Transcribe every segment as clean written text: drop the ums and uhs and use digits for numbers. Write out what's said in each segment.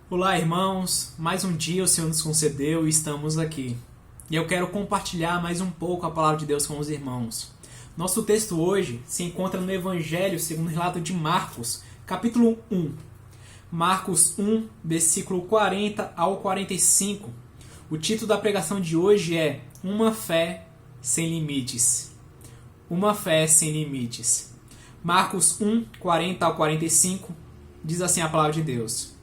Olá, irmãos. Mais um dia o Senhor nos concedeu e estamos aqui. E eu quero compartilhar mais um pouco a palavra de Deus com os irmãos. Nosso texto hoje se encontra no Evangelho segundo o relato de Marcos, capítulo 1. Marcos 1, versículo 40 ao 45. O título da pregação de hoje é Uma Fé Sem Limites. Uma Fé Sem Limites. Marcos 1, 40 ao 45, diz assim a palavra de Deus.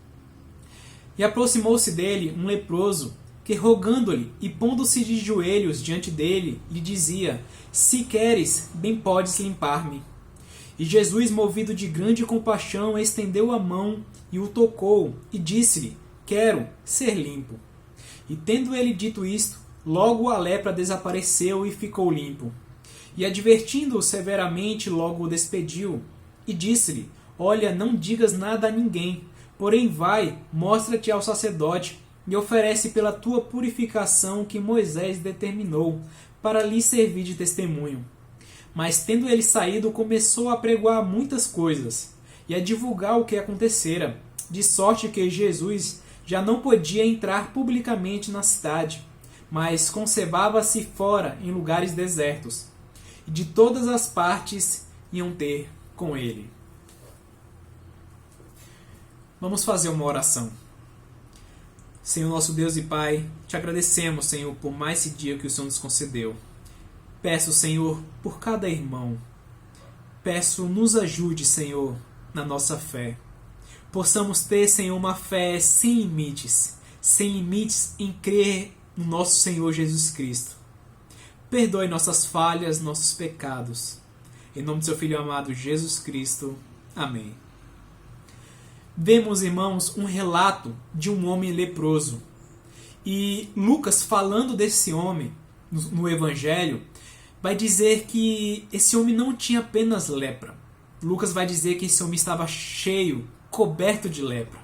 E aproximou-se dele um leproso, que rogando-lhe e pondo-se de joelhos diante dele, lhe dizia: Se queres, bem podes limpar-me. E Jesus, movido de grande compaixão, estendeu a mão e o tocou, e disse-lhe: Quero ser limpo. E tendo ele dito isto, logo a lepra desapareceu e ficou limpo. E advertindo-o severamente, logo o despediu, e disse-lhe: Olha, não digas nada a ninguém, porém vai, mostra-te ao sacerdote, e oferece pela tua purificação que Moisés determinou, para lhe servir de testemunho. Mas tendo ele saído, começou a pregoar muitas coisas, e a divulgar o que acontecera, de sorte que Jesus já não podia entrar publicamente na cidade, mas conservava-se fora em lugares desertos, e de todas as partes iam ter com ele. Vamos fazer uma oração. Senhor nosso Deus e Pai, te agradecemos, Senhor, por mais esse dia que o Senhor nos concedeu. Peço, Senhor, por cada irmão. Peço, nos ajude, Senhor, na nossa fé. Possamos ter, Senhor, uma fé sem limites em crer no nosso Senhor Jesus Cristo. Perdoe nossas falhas, nossos pecados. Em nome do seu Filho amado Jesus Cristo. Amém. Vemos, irmãos, um relato de um homem leproso. E Lucas, falando desse homem no Evangelho, vai dizer que esse homem não tinha apenas lepra. Lucas vai dizer que esse homem estava cheio, coberto de lepra.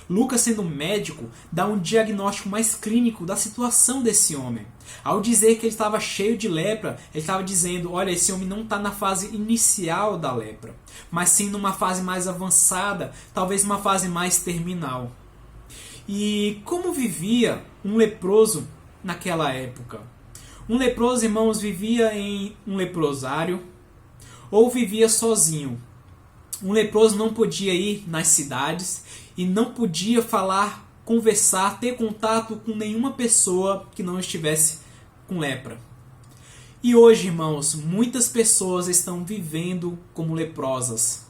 Lucas, sendo médico, dá um diagnóstico mais clínico da situação desse homem. Ao dizer que ele estava cheio de lepra, ele estava dizendo, olha, esse homem não está na fase inicial da lepra, mas sim numa fase mais avançada, talvez uma fase mais terminal. E como vivia um leproso naquela época? Um leproso, irmãos, vivia em um leprosário ou vivia sozinho. Um leproso não podia ir nas cidades e não podia falar, conversar, ter contato com nenhuma pessoa que não estivesse com lepra. E hoje, irmãos, muitas pessoas estão vivendo como leprosas.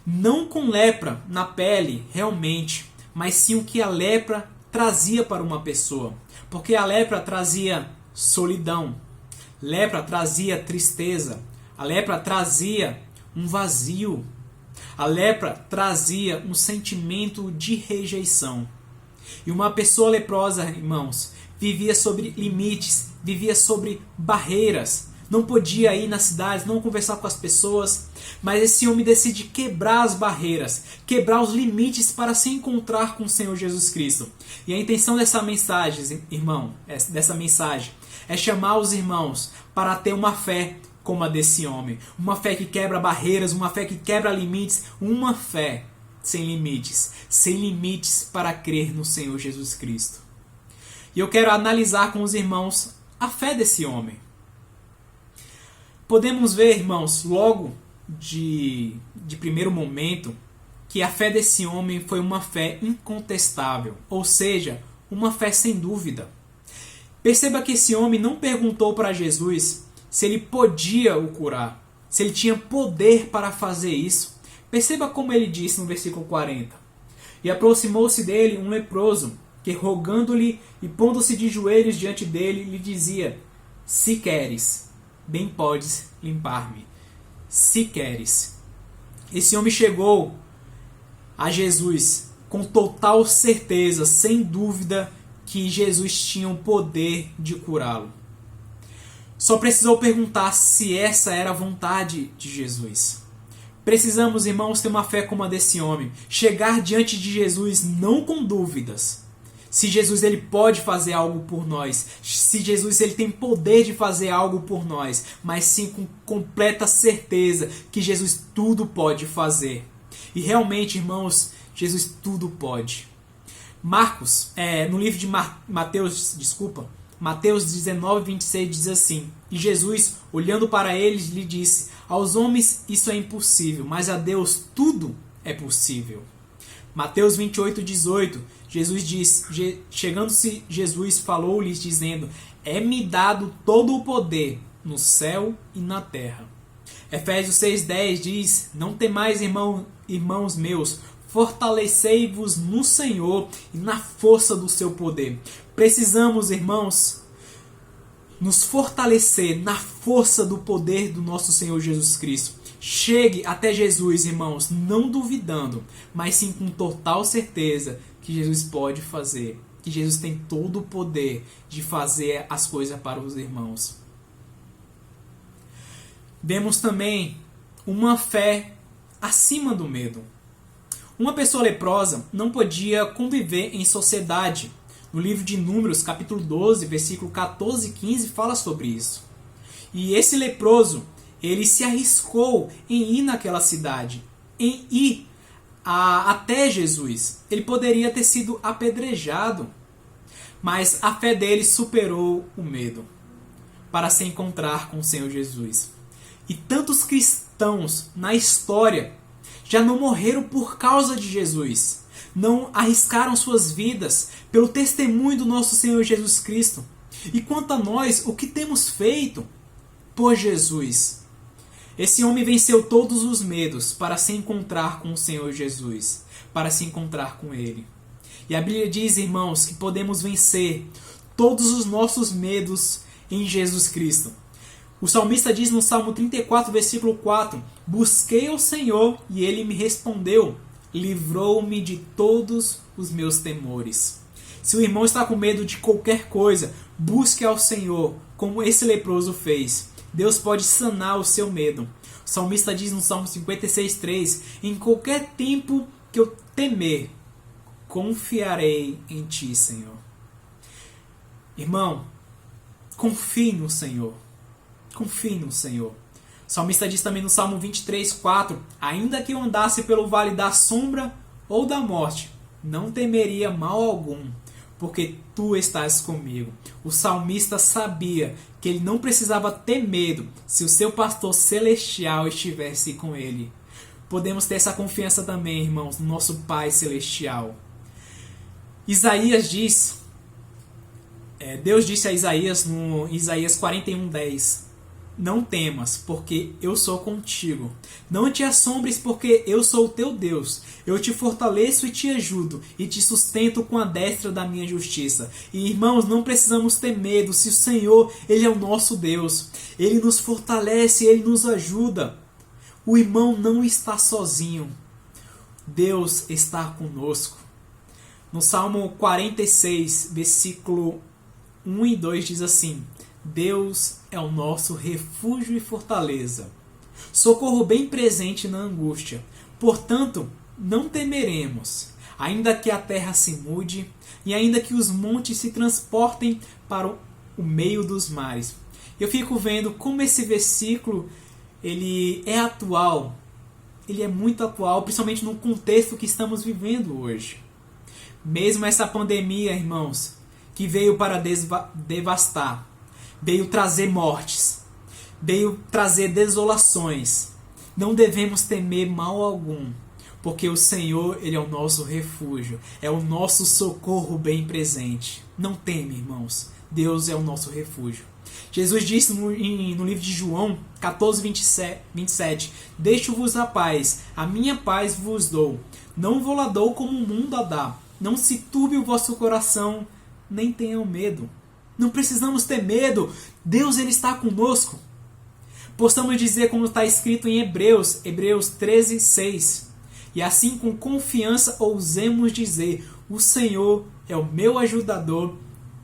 Não com lepra na pele, realmente, mas sim o que a lepra trazia para uma pessoa. Porque a lepra trazia solidão, lepra trazia tristeza, a lepra trazia um vazio. A lepra trazia um sentimento de rejeição. E uma pessoa leprosa, irmãos, vivia sobre limites, vivia sobre barreiras. Não podia ir nas cidades, não conversar com as pessoas. Mas esse homem decide quebrar as barreiras, quebrar os limites para se encontrar com o Senhor Jesus Cristo. E a intenção dessa mensagem, irmão, é chamar os irmãos para ter uma fé como a desse homem. Uma fé que quebra barreiras, uma fé que quebra limites, uma fé sem limites para crer no Senhor Jesus Cristo. E eu quero analisar com os irmãos a fé desse homem. Podemos ver, irmãos, logo de primeiro momento, que a fé desse homem foi uma fé incontestável, ou seja, uma fé sem dúvida. Perceba que esse homem não perguntou para Jesus se ele podia o curar, se ele tinha poder para fazer isso. Perceba como ele disse no versículo 40. E aproximou-se dele um leproso, que rogando-lhe e pondo-se de joelhos diante dele, lhe dizia: Se queres, bem podes limpar-me. Se queres. Esse homem chegou a Jesus com total certeza, sem dúvida, que Jesus tinha o poder de curá-lo. Só precisou perguntar se essa era a vontade de Jesus. Precisamos, irmãos, ter uma fé como a desse homem. Chegar diante de Jesus não com dúvidas. Se Jesus ele pode fazer algo por nós. Se Jesus ele tem poder de fazer algo por nós. Mas sim com completa certeza que Jesus tudo pode fazer. E realmente, irmãos, Jesus tudo pode. No livro de Mateus 19, 26 diz assim: E Jesus, olhando para eles, lhe disse: Aos homens isso é impossível, mas a Deus tudo é possível. Mateus 28, 18, chegando-se Jesus, falou-lhes, dizendo: É-me dado todo o poder no céu e na terra. Efésios 6,10 diz: Não temais, irmãos meus, fortalecei-vos no Senhor e na força do seu poder. Precisamos, irmãos, nos fortalecer na força do poder do nosso Senhor Jesus Cristo. Chegue até Jesus, irmãos, não duvidando, mas sim com total certeza que Jesus pode fazer, que Jesus tem todo o poder de fazer as coisas para os irmãos. Vemos também uma fé acima do medo. Uma pessoa leprosa não podia conviver em sociedade. No livro de Números, capítulo 12, versículo 14 e 15, fala sobre isso. E esse leproso, ele se arriscou em ir naquela cidade, em ir até Jesus. Ele poderia ter sido apedrejado, mas a fé dele superou o medo para se encontrar com o Senhor Jesus. E tantos cristãos na história já não morreram por causa de Jesus, não arriscaram suas vidas pelo testemunho do nosso Senhor Jesus Cristo. E quanto a nós, o que temos feito por Jesus? Esse homem venceu todos os medos para se encontrar com o Senhor Jesus, para se encontrar com Ele. E a Bíblia diz, irmãos, que podemos vencer todos os nossos medos em Jesus Cristo. O salmista diz no Salmo 34, versículo 4: Busquei ao Senhor e Ele me respondeu, livrou-me de todos os meus temores. Se o irmão está com medo de qualquer coisa, busque ao Senhor, como esse leproso fez. Deus pode sanar o seu medo. O salmista diz no Salmo 56,3: Em qualquer tempo que eu temer, confiarei em Ti, Senhor. Irmão, confie no Senhor. Confie no Senhor. O salmista diz também no Salmo 23,4: Ainda que eu andasse pelo vale da sombra ou da morte, não temeria mal algum, porque Tu estás comigo. O salmista sabia que ele não precisava ter medo se o seu pastor celestial estivesse com ele. Podemos ter essa confiança também, irmãos, no nosso Pai celestial. Isaías diz, Deus disse a Isaías no Isaías 41:10: Não temas, porque eu sou contigo. Não te assombres, porque eu sou o teu Deus. Eu te fortaleço e te ajudo, e te sustento com a destra da minha justiça. E, irmãos, não precisamos ter medo, se o Senhor, Ele é o nosso Deus. Ele nos fortalece, Ele nos ajuda. O irmão não está sozinho. Deus está conosco. No Salmo 46, versículo 1 e 2 diz assim: Deus é o nosso refúgio e fortaleza, socorro bem presente na angústia. Portanto, não temeremos, ainda que a terra se mude, e ainda que os montes se transportem para o meio dos mares. Eu fico vendo como esse versículo ele é atual, ele é muito atual, principalmente no contexto que estamos vivendo hoje. Mesmo essa pandemia, irmãos, que veio para devastar, veio trazer mortes, veio trazer desolações, não devemos temer mal algum, porque o Senhor, Ele é o nosso refúgio, é o nosso socorro bem presente. Não teme, irmãos, Deus é o nosso refúgio. Jesus disse no livro de João 14, 27: Deixo-vos a paz, a minha paz vos dou, não vou lá dou como o mundo a dá. Não se turbe o vosso coração, nem tenham medo. Não precisamos ter medo, Deus ele está conosco. Possamos dizer como está escrito em Hebreus 13, 6. E assim com confiança ousemos dizer: o Senhor é o meu ajudador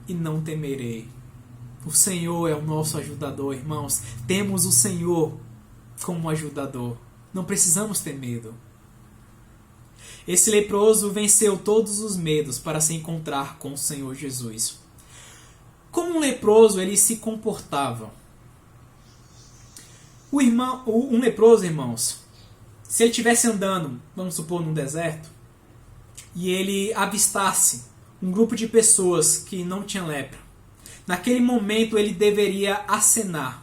e não temerei. O Senhor é o nosso ajudador, irmãos. Temos o Senhor como ajudador. Não precisamos ter medo. Esse leproso venceu todos os medos para se encontrar com o Senhor Jesus. Como um leproso ele se comportava? Um leproso, irmãos, se ele estivesse andando, vamos supor, num deserto, e ele avistasse um grupo de pessoas que não tinham lepra, naquele momento ele deveria acenar.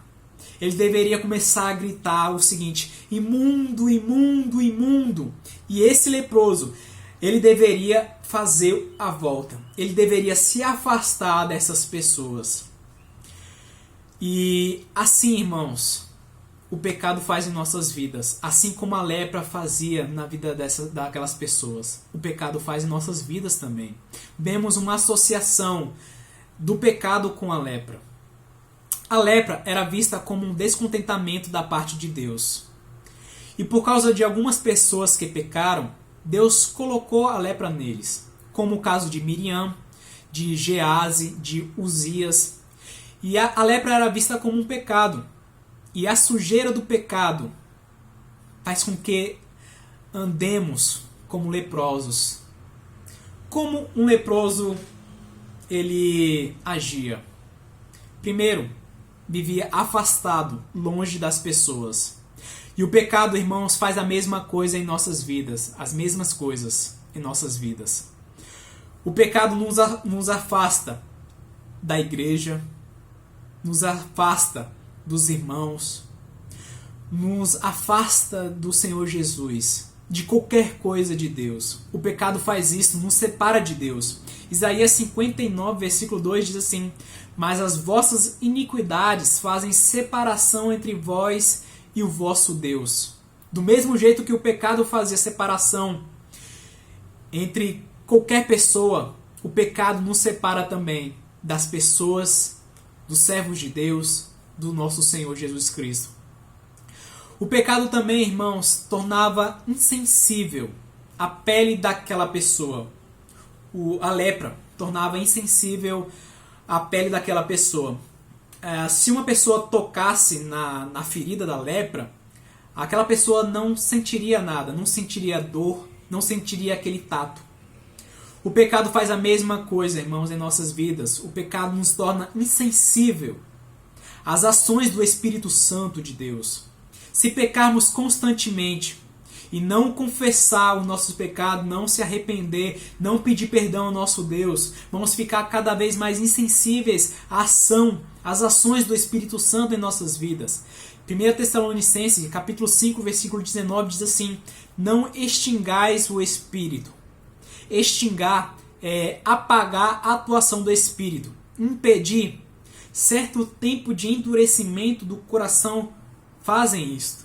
Ele deveria começar a gritar o seguinte: imundo, imundo, imundo. E esse leproso, ele deveria fazer a volta. Ele deveria se afastar dessas pessoas. E assim, irmãos, o pecado faz em nossas vidas. Assim como a lepra fazia na vida daquelas pessoas. O pecado faz em nossas vidas também. Vemos uma associação do pecado com a lepra. A lepra era vista como um descontentamento da parte de Deus. E por causa de algumas pessoas que pecaram, Deus colocou a lepra neles. Como o caso de Miriam, de Gease, de Uzias. E a lepra era vista como um pecado. E a sujeira do pecado faz com que andemos como leprosos. Como um leproso ele agia? Primeiro, vivia afastado, longe das pessoas. E o pecado, irmãos, faz a mesma coisa em nossas vidas. As mesmas coisas em nossas vidas. O pecado nos afasta da igreja, nos afasta dos irmãos, nos afasta do Senhor Jesus, de qualquer coisa de Deus. O pecado faz isso, nos separa de Deus. Isaías 59, versículo 2 diz assim: mas as vossas iniquidades fazem separação entre vós e o vosso Deus. Do mesmo jeito que o pecado fazia separação entre qualquer pessoa, o pecado nos separa também das pessoas, dos servos de Deus, do nosso Senhor Jesus Cristo. O pecado também, irmãos, tornava insensível a pele daquela pessoa. A lepra tornava insensível a pele daquela pessoa. Se uma pessoa tocasse na ferida da lepra, aquela pessoa não sentiria nada, não sentiria dor, não sentiria aquele tato. O pecado faz a mesma coisa, irmãos, em nossas vidas. O pecado nos torna insensível às ações do Espírito Santo de Deus. Se pecarmos constantemente e não confessar o nosso pecado, não se arrepender, não pedir perdão ao nosso Deus, vamos ficar cada vez mais insensíveis à ação, às ações do Espírito Santo em nossas vidas. 1 Tessalonicenses, capítulo 5, versículo 19, diz assim: não extingais o Espírito. Extingar é apagar a atuação do Espírito, impedir. Certo tempo de endurecimento do coração fazem isto.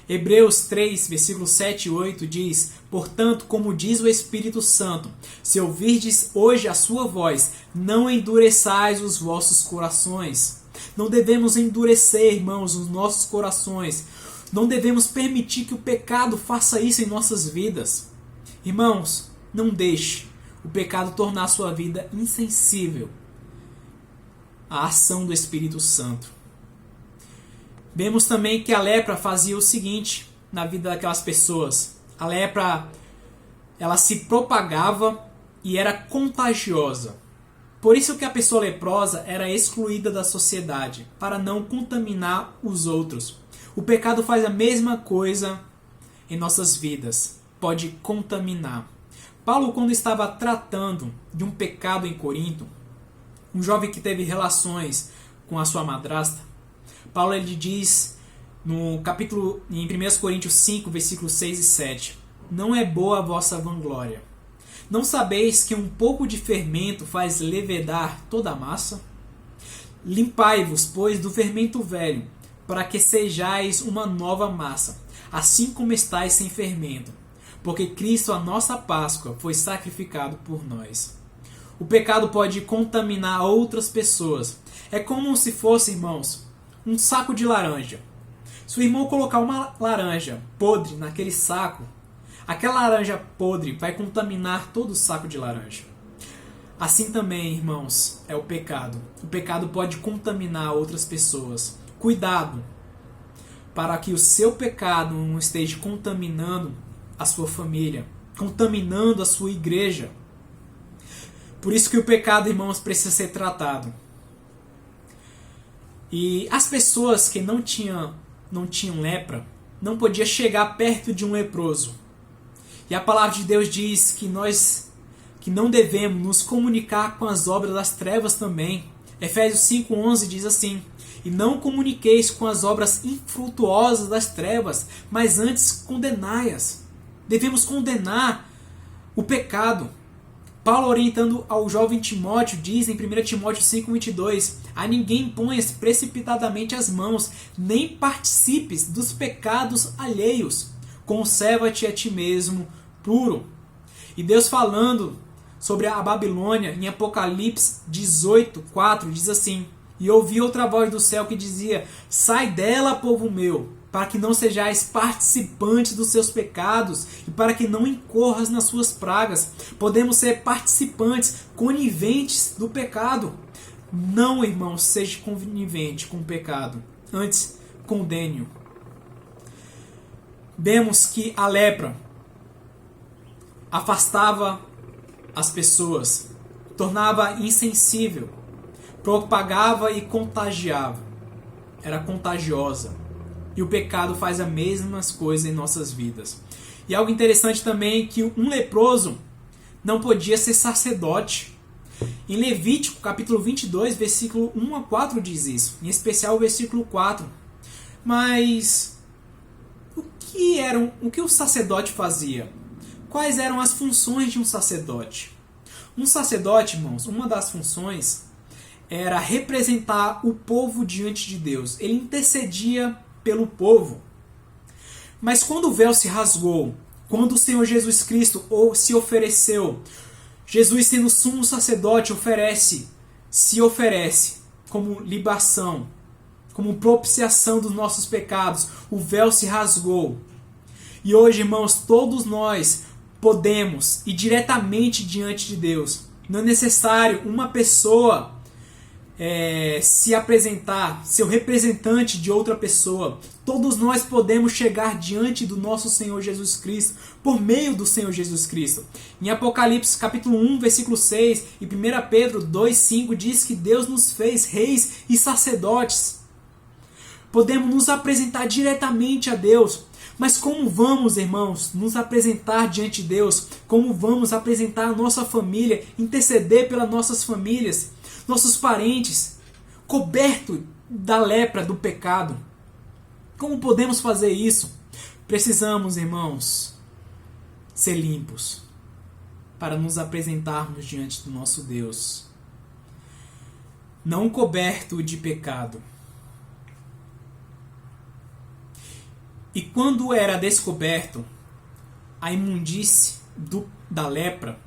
Hebreus 3, versículos 7 e 8 diz: portanto, como diz o Espírito Santo, se ouvirdes hoje a sua voz, não endureçais os vossos corações. Não devemos endurecer, irmãos, os nossos corações. Não devemos permitir que o pecado faça isso em nossas vidas. Irmãos, não deixe o pecado tornar a sua vida insensível à ação do Espírito Santo. Vemos também que a lepra fazia o seguinte na vida daquelas pessoas. A lepra, ela se propagava e era contagiosa. Por isso que a pessoa leprosa era excluída da sociedade, para não contaminar os outros. O pecado faz a mesma coisa em nossas vidas. Pode contaminar. Paulo, quando estava tratando de um pecado em Corinto, um jovem que teve relações com a sua madrasta, Paulo ele diz no capítulo em 1 Coríntios 5, versículos 6 e 7: não é boa a vossa vanglória. Não sabeis que um pouco de fermento faz levedar toda a massa? Limpai-vos, pois, do fermento velho, para que sejais uma nova massa, assim como estáis sem fermento, porque Cristo, a nossa Páscoa, foi sacrificado por nós. O pecado pode contaminar outras pessoas. É como se fosse, irmãos, um saco de laranja. Se o irmão colocar uma laranja podre naquele saco, aquela laranja podre vai contaminar todo o saco de laranja. Assim também, irmãos, é o pecado. O pecado pode contaminar outras pessoas. Cuidado para que o seu pecado não esteja contaminando a sua família, contaminando a sua igreja. Por isso que o pecado, irmãos, precisa ser tratado. E as pessoas que não tinham lepra não podiam chegar perto de um leproso. E a palavra de Deus diz que não devemos nos comunicar com as obras das trevas também. Efésios 5:11 diz assim: e não comuniqueis com as obras infrutuosas das trevas, mas antes condenai-as. Devemos condenar o pecado. Paulo, orientando ao jovem Timóteo, diz em 1 Timóteo 5:22: a ninguém ponhas precipitadamente as mãos, nem participes dos pecados alheios. Conserva-te a ti mesmo puro. E Deus, falando sobre a Babilônia, em Apocalipse 18:4, diz assim: e ouvi outra voz do céu que dizia: sai dela, povo meu, para que não sejais participantes dos seus pecados e para que não incorras nas suas pragas. Podemos ser participantes, coniventes do pecado. Não, irmão, seja conivente com o pecado. Antes, condene-o. Vemos que a lepra afastava as pessoas, tornava insensível, propagava e contagiava. Era contagiosa. E o pecado faz as mesmas coisas em nossas vidas. E algo interessante também é que um leproso não podia ser sacerdote. Em Levítico, capítulo 22, versículo 1 a 4 diz isso. Em especial o versículo 4. Mas o que o sacerdote fazia? Quais eram as funções de um sacerdote? Um sacerdote, irmãos, uma das funções era representar o povo diante de Deus. Ele intercedia pelo povo. Mas quando o véu se rasgou, quando o Senhor Jesus Cristo se ofereceu, Jesus, sendo sumo sacerdote, se oferece como libação, como propiciação dos nossos pecados. O véu se rasgou. E hoje, irmãos, todos nós podemos ir diretamente diante de Deus. Não é necessário uma pessoa se apresentar, ser o representante de outra pessoa. Todos nós podemos chegar diante do nosso Senhor Jesus Cristo, por meio do Senhor Jesus Cristo. Em Apocalipse capítulo 1, versículo 6 e 1 Pedro 2,5 diz que Deus nos fez reis e sacerdotes. Podemos nos apresentar diretamente a Deus. Mas como vamos, irmãos, nos apresentar diante de Deus? Como vamos apresentar a nossa família, interceder pelas nossas famílias, nossos parentes, coberto da lepra do pecado? Como podemos fazer isso? Precisamos, irmãos, ser limpos para nos apresentarmos diante do nosso Deus, não coberto de pecado. E quando era descoberto a imundície da lepra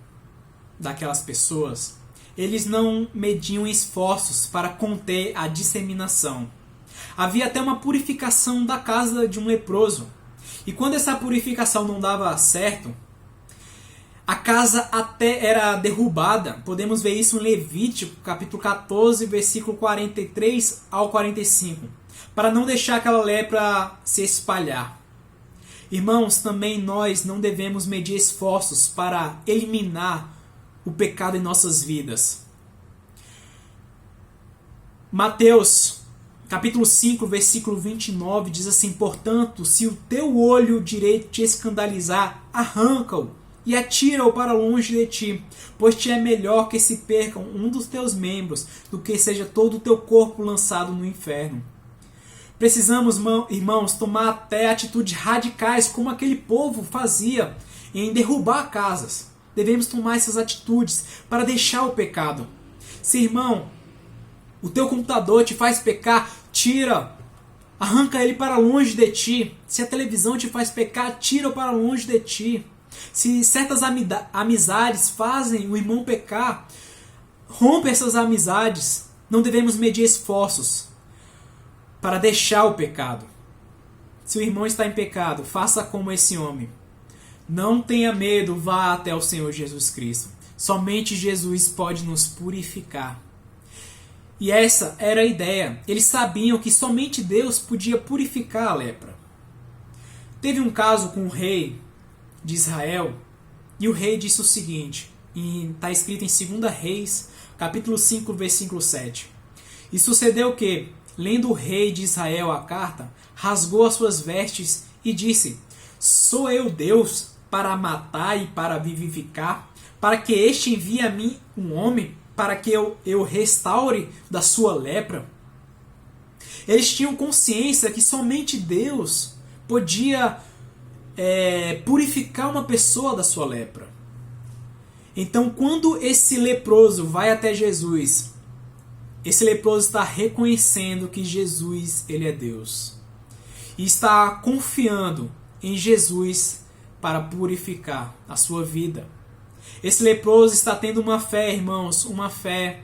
daquelas pessoas, eles não mediam esforços para conter a disseminação. Havia até uma purificação da casa de um leproso. E quando essa purificação não dava certo, a casa até era derrubada. Podemos ver isso em Levítico, capítulo 14, versículo 43 ao 45. Para não deixar aquela lepra se espalhar. Irmãos, também nós não devemos medir esforços para eliminar o pecado em nossas vidas. Mateus, capítulo 5, versículo 29, diz assim: portanto, se o teu olho direito te escandalizar, arranca-o e atira-o para longe de ti, pois te é melhor que se percam um dos teus membros, do que seja todo o teu corpo lançado no inferno. Precisamos, irmãos, tomar até atitudes radicais, como aquele povo fazia em derrubar casas. Devemos tomar essas atitudes para deixar o pecado. Se, irmão, o teu computador te faz pecar, tira, arranca ele para longe de ti. Se a televisão te faz pecar, tira para longe de ti. Se certas amizades fazem o irmão pecar, rompe essas amizades. Não devemos medir esforços para deixar o pecado. Se o irmão está em pecado, faça como esse homem. Não tenha medo, vá até o Senhor Jesus Cristo. Somente Jesus pode nos purificar. E essa era a ideia. Eles sabiam que somente Deus podia purificar a lepra. Teve um caso com o rei de Israel, e o rei disse o seguinte, está escrito em 2 Reis, capítulo 5, versículo 7. E sucedeu que, lendo o rei de Israel a carta, rasgou as suas vestes e disse: sou eu Deus? para matar e para vivificar, para que este envie a mim um homem, para que eu restaure da sua lepra. Eles tinham consciência que somente Deus podia purificar uma pessoa da sua lepra. Então, quando esse leproso vai até Jesus, esse leproso está reconhecendo que Jesus, ele é Deus. E está confiando em Jesus para purificar a sua vida. Esse leproso está tendo uma fé, irmãos, uma fé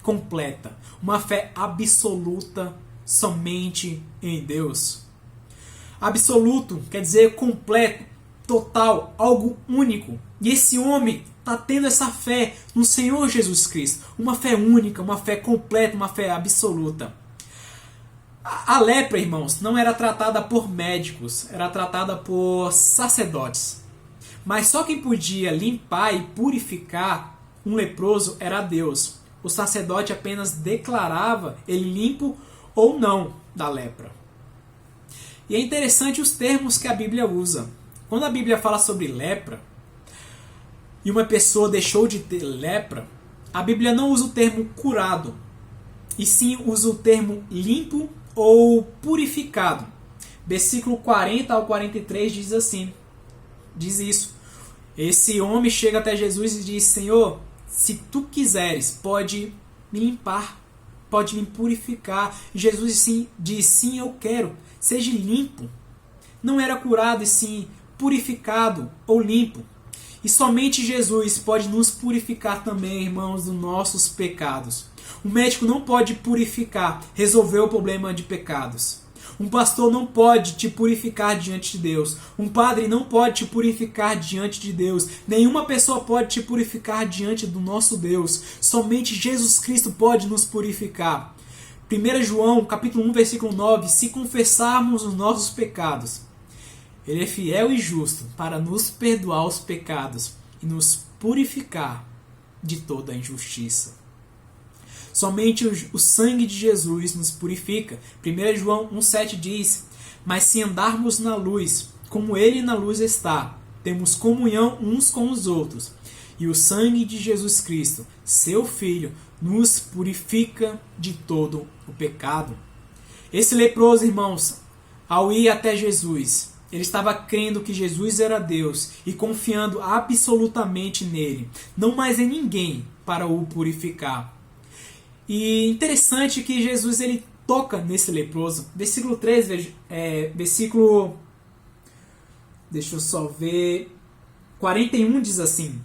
completa, uma fé absoluta somente em Deus. Absoluto quer dizer completo, total, algo único. E esse homem está tendo essa fé no Senhor Jesus Cristo. Uma fé única, uma fé completa, uma fé absoluta. A lepra, irmãos, não era tratada por médicos, era tratada por sacerdotes. Mas só quem podia limpar e purificar um leproso era Deus. O sacerdote apenas declarava ele limpo ou não da lepra. E é interessante os termos que a Bíblia usa. Quando a Bíblia fala sobre lepra, e uma pessoa deixou de ter lepra, a Bíblia não usa o termo curado, e sim usa o termo limpo ou purificado. Versículo 40 ao 43 diz assim, diz isso. Esse homem chega até Jesus e diz: Senhor, se tu quiseres, pode me limpar, pode me purificar. E Jesus diz: sim, eu quero, seja limpo. Não era curado, e sim purificado ou limpo. E somente Jesus pode nos purificar também, irmãos, dos nossos pecados. O médico não pode purificar, resolver o problema de pecados. Um pastor não pode te purificar diante de Deus. Um padre não pode te purificar diante de Deus. Nenhuma pessoa pode te purificar diante do nosso Deus. Somente Jesus Cristo pode nos purificar. 1 João, capítulo 1, versículo 9. Se confessarmos os nossos pecados, Ele é fiel e justo para nos perdoar os pecados e nos purificar de toda a injustiça. Somente o sangue de Jesus nos purifica. 1 João 1,7 diz: mas se andarmos na luz, como Ele na luz está, temos comunhão uns com os outros. E o sangue de Jesus Cristo, seu Filho, nos purifica de todo o pecado. Esse leproso, irmãos, ao ir até Jesus, ele estava crendo que Jesus era Deus e confiando absolutamente nele, não mais em ninguém para o purificar. E interessante que Jesus ele toca nesse leproso. Versículo 3, versículo... Deixa eu só ver... 41 diz assim: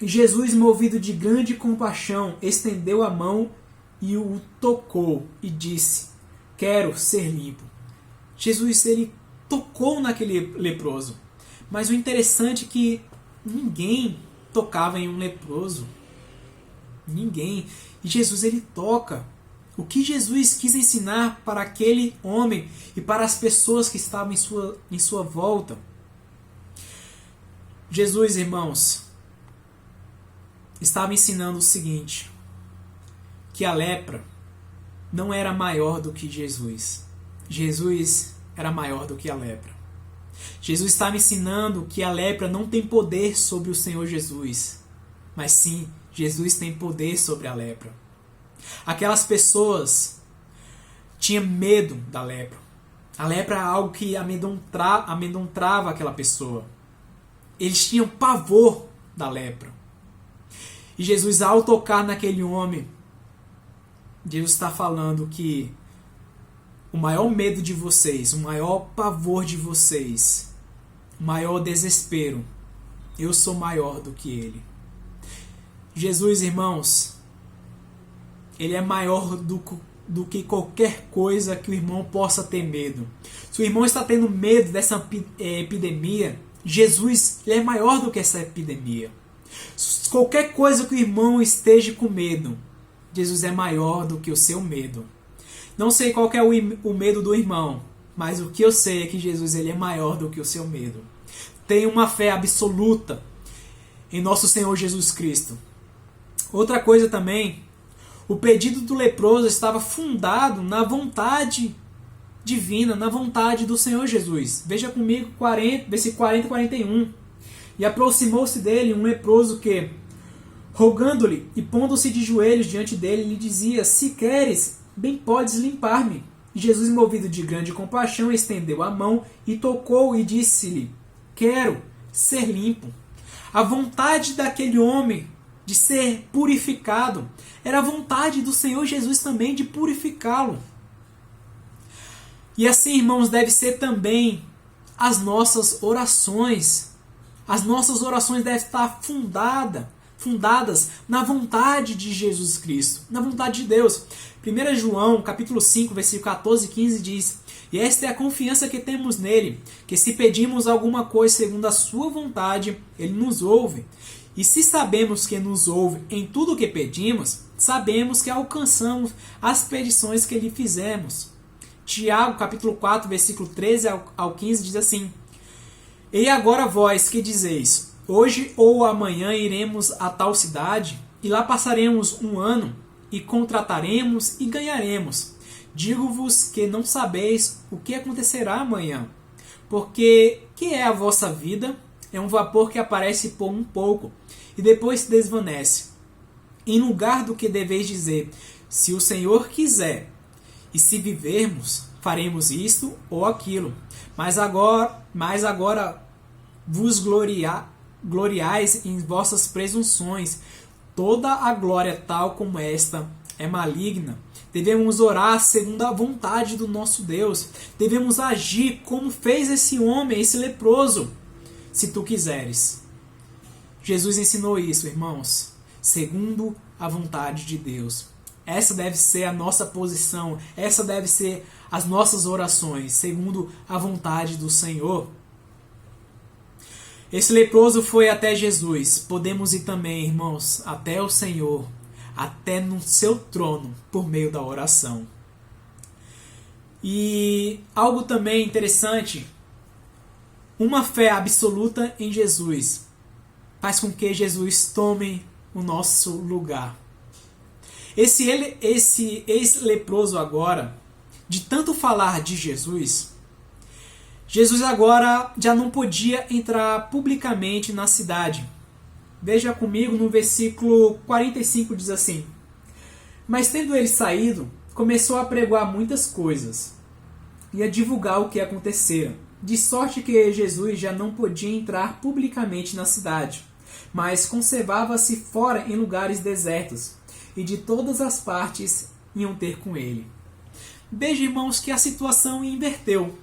Jesus, movido de grande compaixão, estendeu a mão e o tocou e disse: quero ser limpo. Jesus ele tocou naquele leproso. Mas o interessante é que ninguém tocava em um leproso. Ninguém. E Jesus ele toca. O que Jesus quis ensinar para aquele homem e para as pessoas que estavam em sua volta? Jesus, irmãos, estava ensinando o seguinte: que a lepra não era maior do que Jesus. Jesus era maior do que a lepra. Jesus estava ensinando que a lepra não tem poder sobre o Senhor Jesus, mas sim, Jesus tem poder sobre a lepra. Aquelas pessoas tinham medo da lepra. A lepra é algo que amedrontava aquela pessoa. Eles tinham pavor da lepra. E Jesus, ao tocar naquele homem, Jesus está falando que o maior medo de vocês, o maior pavor de vocês, o maior desespero, eu sou maior do que ele. Jesus, irmãos, ele é maior do que qualquer coisa que o irmão possa ter medo. Se o irmão está tendo medo dessa epidemia, Jesus ele é maior do que essa epidemia. Qualquer coisa que o irmão esteja com medo, Jesus é maior do que o seu medo. Não sei qual que é o medo do irmão, mas o que eu sei é que Jesus ele é maior do que o seu medo. Tenha uma fé absoluta em nosso Senhor Jesus Cristo. Outra coisa também, o pedido do leproso estava fundado na vontade divina, na vontade do Senhor Jesus. Veja comigo versículo 40 e 41. E aproximou-se dele um leproso que, rogando-lhe e pondo-se de joelhos diante dele, lhe dizia: se queres, bem podes limpar-me. E Jesus, movido de grande compaixão, estendeu a mão e tocou e disse-lhe: quero ser limpo. A vontade daquele homem de ser purificado era a vontade do Senhor Jesus também de purificá-lo. E assim, irmãos, deve ser também as nossas orações. As nossas orações devem estar fundadas na vontade de Jesus Cristo, na vontade de Deus. 1 João, capítulo 5, versículo 14 e 15 diz: e esta é a confiança que temos nele, que se pedimos alguma coisa segundo a sua vontade, ele nos ouve. E se sabemos que nos ouve em tudo o que pedimos, sabemos que alcançamos as petições que lhe fizemos. Tiago, capítulo 4, versículo 13 ao 15 diz assim: e agora vós que dizeis: hoje ou amanhã iremos a tal cidade, e lá passaremos um ano, e contrataremos e ganharemos. Digo-vos que não sabeis o que acontecerá amanhã. Porque que é a vossa vida? É um vapor que aparece por um pouco, e depois se desvanece. Em lugar do que deveis dizer: se o Senhor quiser, e se vivermos, faremos isto ou aquilo. Mas agora vos gloriais em vossas presunções. Toda a glória tal como esta é maligna. Devemos orar segundo a vontade do nosso Deus. Devemos agir como fez esse homem, esse leproso. Se tu quiseres. Jesus ensinou isso, irmãos. Segundo a vontade de Deus. Essa deve ser a nossa posição. Essa deve ser as nossas orações. Segundo a vontade do Senhor. Esse leproso foi até Jesus. Podemos ir também, irmãos, até o Senhor, até no seu trono, por meio da oração. E algo também interessante, uma fé absoluta em Jesus faz com que Jesus tome o nosso lugar. Esse ex-leproso agora, de tanto falar de Jesus agora já não podia entrar publicamente na cidade. Veja comigo no versículo 45, diz assim: mas tendo ele saído, começou a pregoar muitas coisas e a divulgar o que acontecera, de sorte que Jesus já não podia entrar publicamente na cidade, mas conservava-se fora em lugares desertos, e de todas as partes iam ter com ele. Veja, irmãos, que a situação inverteu.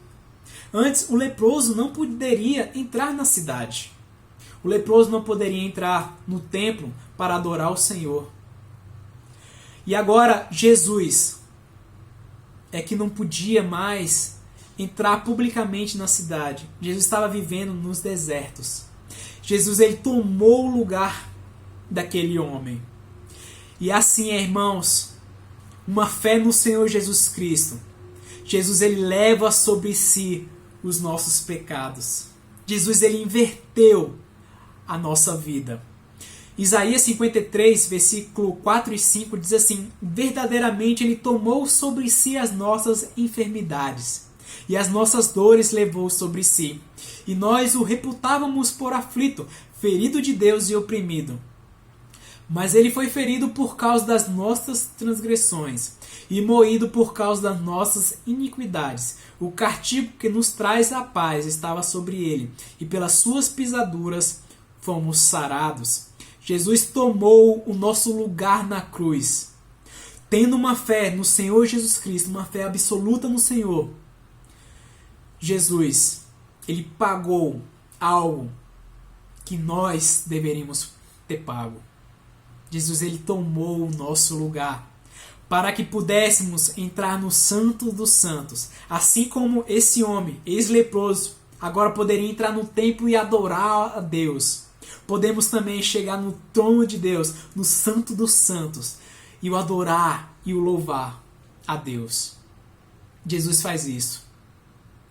Antes, o leproso não poderia entrar na cidade. O leproso não poderia entrar no templo para adorar o Senhor. E agora, Jesus é que não podia mais entrar publicamente na cidade. Jesus estava vivendo nos desertos. Jesus, ele tomou o lugar daquele homem. E assim, irmãos, uma fé no Senhor Jesus Cristo. Jesus, ele leva sobre si os nossos pecados. Jesus, ele inverteu a nossa vida. Isaías 53, versículo 4 e 5 diz assim: verdadeiramente ele tomou sobre si as nossas enfermidades, e as nossas dores levou sobre si. E nós o reputávamos por aflito, ferido de Deus e oprimido. Mas ele foi ferido por causa das nossas transgressões, e moído por causa das nossas iniquidades. O castigo que nos traz a paz estava sobre ele, e pelas suas pisaduras fomos sarados. Jesus tomou o nosso lugar na cruz. Tendo uma fé no Senhor Jesus Cristo, uma fé absoluta no Senhor, Jesus, ele pagou algo que nós deveríamos ter pago. Jesus, ele tomou o nosso lugar para que pudéssemos entrar no Santo dos Santos. Assim como esse homem, ex-leproso, agora poderia entrar no templo e adorar a Deus. Podemos também chegar no trono de Deus, no Santo dos Santos, e o adorar e o louvar a Deus. Jesus faz isso.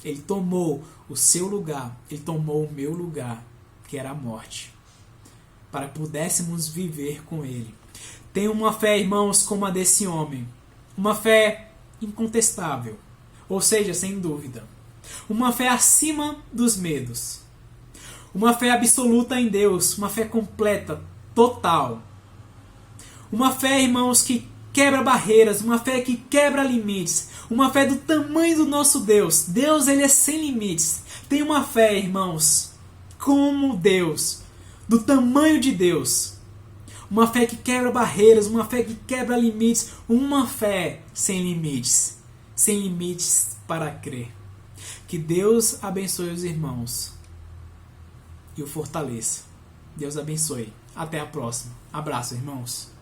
Ele tomou o seu lugar, ele tomou o meu lugar, que era a morte, para que pudéssemos viver com ele. Tenha uma fé, irmãos, como a desse homem. Uma fé incontestável, ou seja, sem dúvida. Uma fé acima dos medos. Uma fé absoluta em Deus, uma fé completa, total. Uma fé, irmãos, que quebra barreiras, uma fé que quebra limites, uma fé do tamanho do nosso Deus. Deus, ele é sem limites. Tem uma fé, irmãos, como Deus, do tamanho de Deus. Uma fé que quebra barreiras, uma fé que quebra limites, uma fé sem limites para crer. Que Deus abençoe os irmãos e o fortaleça. Deus abençoe. Até a próxima. Abraço, irmãos.